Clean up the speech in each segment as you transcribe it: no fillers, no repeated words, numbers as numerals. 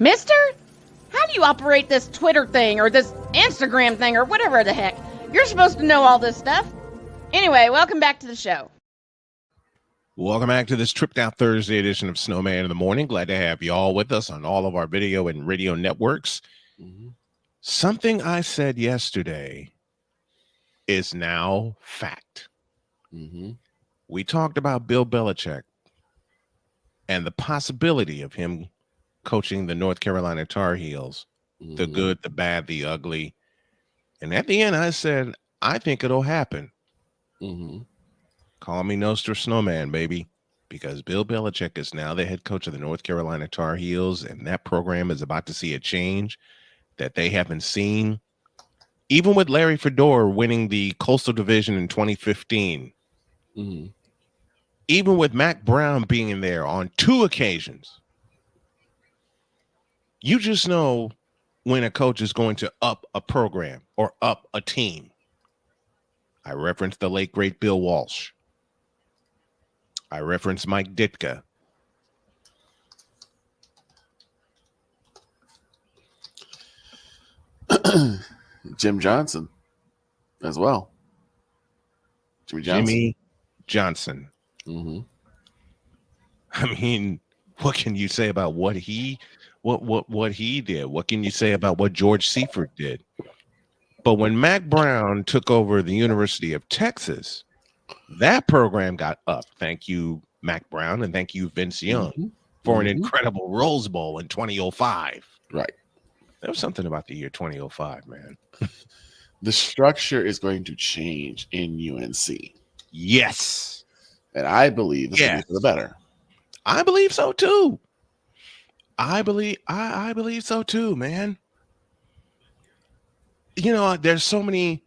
Mister, how do you operate this Twitter thing or this Instagram thing or whatever the heck? You're supposed to know all this stuff. Anyway, welcome back to the show. Welcome back to this Tripped Out Thursday edition of Snowman in the Morning. Glad to have you all with us on all of our video and radio networks. Something I said yesterday is now fact. We talked about Bill Belichick and the possibility of him coaching the North Carolina Tar Heels, the good, the bad, the ugly. And at the end, I said, I think it'll happen. Call me Nostra Snowman, baby, because Bill Belichick is now the head coach of the North Carolina Tar Heels, and that program is about to see a change that they haven't seen. Even with Larry Fedora winning the Coastal Division in 2015, even with Mac Brown being in there on 2 occasions, you just know when a coach is going to up a program or up a team. I referenced the late, great Bill Walsh. I referenced Mike Ditka. Jim Johnson as well. Jimmy Johnson. I mean, what can you say about what he did? What can you say about what George Seifert did? But when Mac Brown took over the University of Texas, that program got up. Thank you, Mac Brown, and thank you, Vince Young, for an incredible Rose Bowl in 2005. Right. There was something about the year 2005, man. The structure is going to change in UNC. Yes. And I believe it's going to be for the better. I believe so too. I believe so too, man. You know, there's so many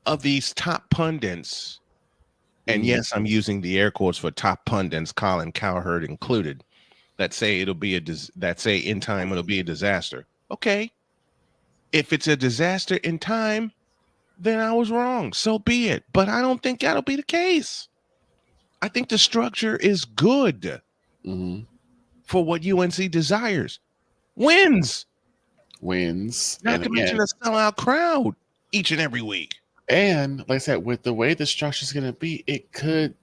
of these top pundits, and yes, I'm using the air quotes for top pundits, Colin Cowherd included, that say in time it'll be a disaster. Okay, if it's a disaster in time, then I was wrong. So be it. But I don't think that'll be the case. I think the structure is good for what UNC desires. Wins. Not to mention a sellout crowd each and every week. And like I said, with the way the structure is going to be, it could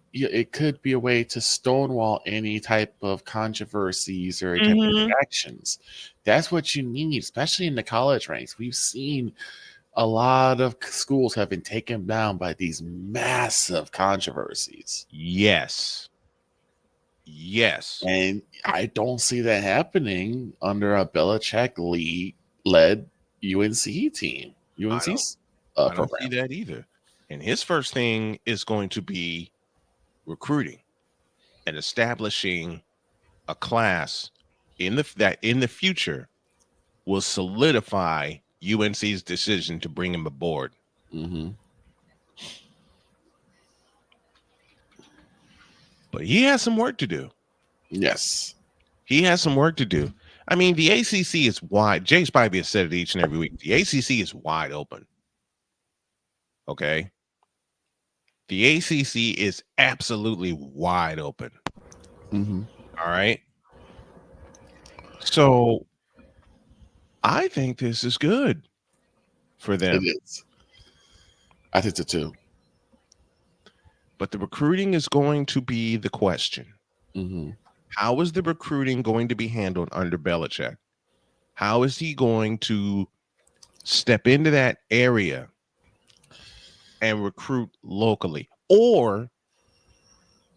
be a way to stonewall any type of controversies or type of actions. That's what you need, especially in the college ranks. We've seen a lot of schools have been taken down by these massive controversies. Yes. And I don't see that happening under a Belichick-led UNC team. UNC's I don't see that either. And his first thing is going to be recruiting and establishing a class that in the future will solidify UNC's decision to bring him aboard. But he has some work to do. Yes. He has some work to do. I mean, the ACC is wide. Jay Spivey has said it each and every week. The ACC is wide open. Okay? The ACC is absolutely wide open. All right? So I think this is good for them. It is. I think so too. But the recruiting is going to be the question. How is the recruiting going to be handled under Belichick? How is he going to step into that area and recruit locally? Or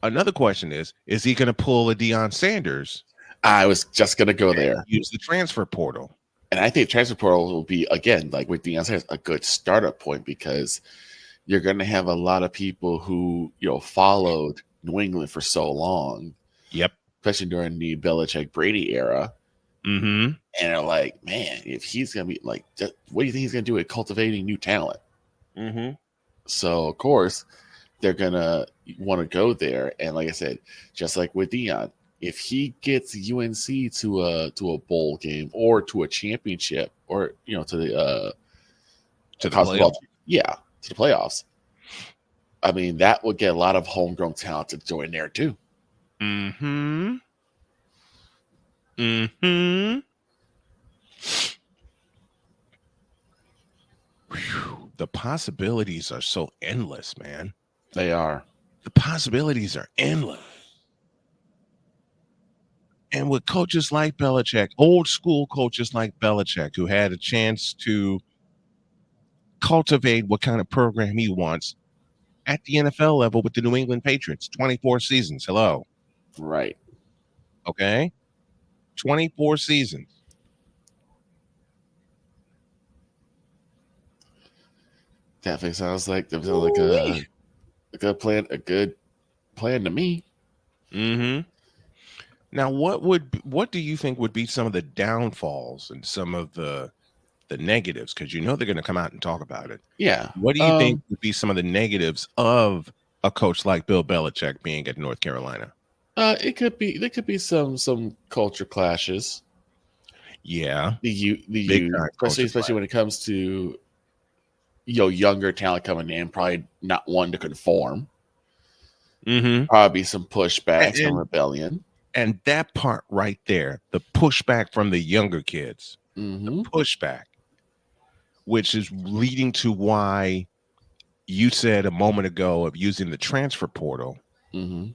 another question is he going to pull a Deion Sanders? I was just going to go there. Use the transfer portal. And I think transfer portal will be, again, like with Deion Sanders, a good startup point because you're going to have a lot of people who, followed New England for so long. Yep. Especially during the Belichick Brady era. And they're like, man, if he's going to be like, what do you think he's going to do with cultivating new talent? So, of course, they're going to want to go there. And like I said, just like with Deion, if he gets UNC to a bowl game or to a championship or, to the playoffs. To the playoffs. I mean, that would get a lot of homegrown talent to join there too. the possibilities are so endless, man. They are. The possibilities are endless. And with coaches like Belichick, old school coaches like Belichick, who had a chance to cultivate what kind of program he wants at the NFL level with the New England Patriots, 24 seasons. Hello. Right. Okay. 24 seasons. Definitely sounds like a good plan. A good plan to me. Mm-hmm. Now, what do you think would be some of the downfalls and some of the negatives? Because you know they're going to come out and talk about it. Yeah. What do you think would be some of the negatives of a coach like Bill Belichick being at North Carolina? It could be. There could be some culture clashes. Yeah, The big youth, time especially when it comes to younger talent coming in, probably not one to conform. Mm-hmm. Probably some pushback, some rebellion. And that part right there, the pushback from the younger kids, the Mm-hmm. pushback, which is leading to why you said a moment ago of using the transfer portal Mm-hmm.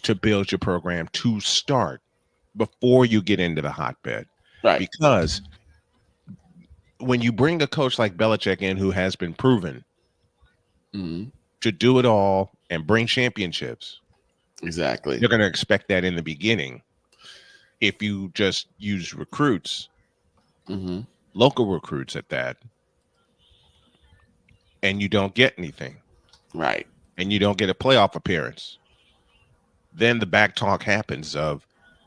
to build your program to start before you get into the hotbed. Right. Because when you bring a coach like Belichick in who has been proven to do it all and bring championships, exactly, you're going to expect that in the beginning. If you just use recruits, local recruits at that, and you don't get anything, right, and you don't get a playoff appearance, then the back talk happens of,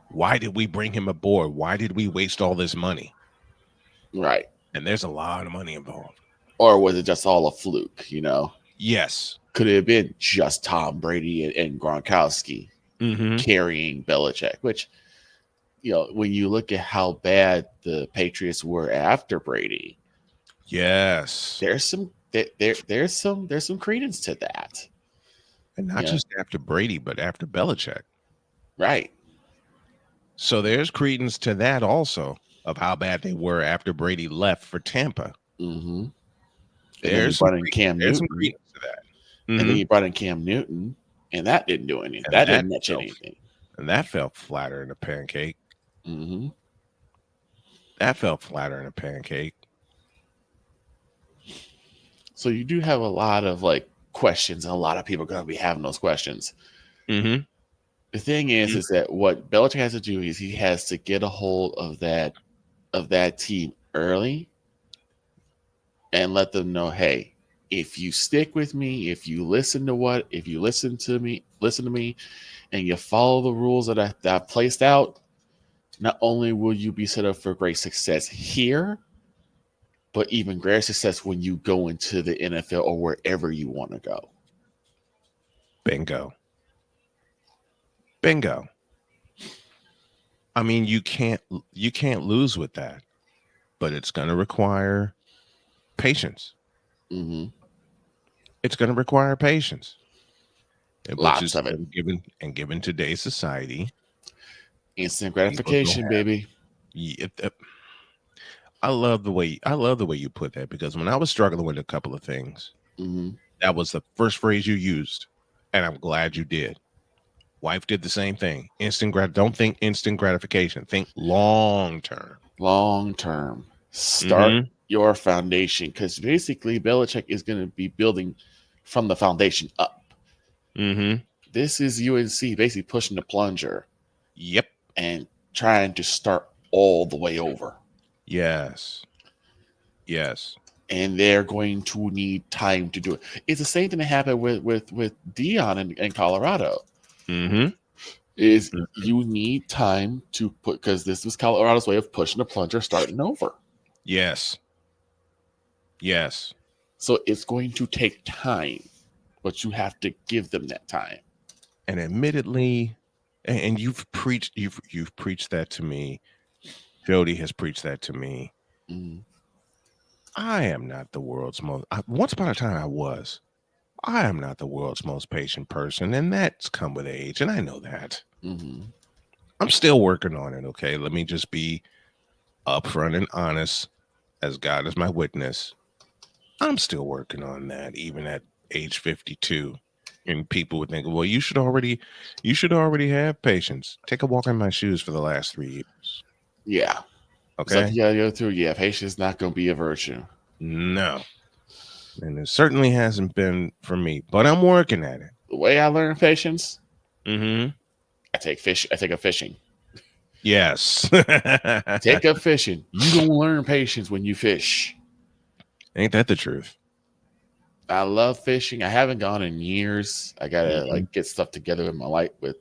why did we bring him aboard? Why did we waste all this money? Right. And there's a lot of money involved. Or was it just all a fluke, Yes. Could it have been just Tom Brady and Gronkowski carrying Belichick? Which, when you look at how bad the Patriots were after Brady, yes, there's some credence to that. And not just after Brady, but after Belichick. Right. So there's credence to that also, of how bad they were after Brady left for Tampa. Mm-hmm. There's some credence to that. And then you brought in Cam Newton, and that didn't do anything. That didn't match anything. And that fell flatter in a pancake. Mm-hmm. That fell flatter in a pancake. So you do have a lot of questions, and a lot of people are going to be having those questions. Mm-hmm. The thing is that what Belichick has to do is he has to get a hold of that team early and let them know, hey, if you stick with me, if you listen to me, and you follow the rules that I've placed out, not only will you be set up for great success here, but even greater success when you go into the NFL or wherever you want to go. Bingo. I mean, you can't lose with that, but it's going to require patience. Mm-hmm. It's going to require patience. Lots of it. Given today's society, instant gratification, baby. I love the way you put that, because when I was struggling with a couple of things, that was the first phrase you used, and I'm glad you did. Wife did the same thing. Don't think instant gratification. Think long term. Long term. Start your foundation, because basically Belichick is going to be building from the foundation up. This is UNC basically pushing the plunger. Yep. And trying to start all the way over. Yes. And they're going to need time to do it. It's the same thing that happened with Deion in Colorado. You need time to put, because this was Colorado's way of pushing the plunger, starting over. Yes. So it's going to take time, but you have to give them that time. And admittedly, and you've preached that to me. Jody has preached that to me. I am not the world's most. Once upon a time, I was. I am not the world's most patient person, and that's come with age, and I know that. I'm still working on it. Okay, let me just be upfront and honest, as God is my witness. I'm still working on that, even at age 52. And people would think, well, you should already have patience. Take a walk in my shoes for the last 3 years. Yeah. Okay. Stuff you gotta go through. Yeah, patience is not gonna be a virtue. No. And it certainly hasn't been for me, but I'm working at it. The way I learn patience, Mm-hmm. I take up fishing. Yes. Take up fishing. You don't learn patience when you fish. Ain't that the truth? I love fishing. I haven't gone in years. I gotta like get stuff together with my life, with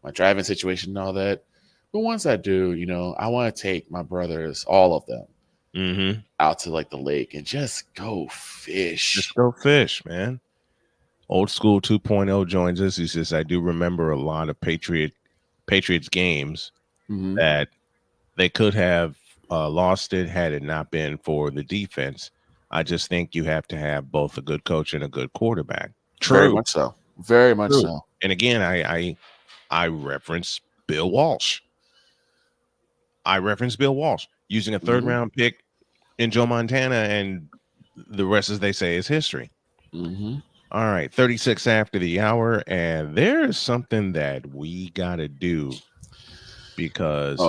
my driving situation and all that. But once I do, I want to take my brothers, all of them, out to like the lake and just go fish. Just go fish, man. Old School 2.0 joins us. He says, I do remember a lot of Patriots games that they could have lost it had it not been for the defense. I just think you have to have both a good coach and a good quarterback. True. Very much so. Very much so. And again, I reference Bill Walsh. Using a third round pick in Joe Montana, and the rest, as they say, is history. All right, 36 after the hour, and there's something that we got to do because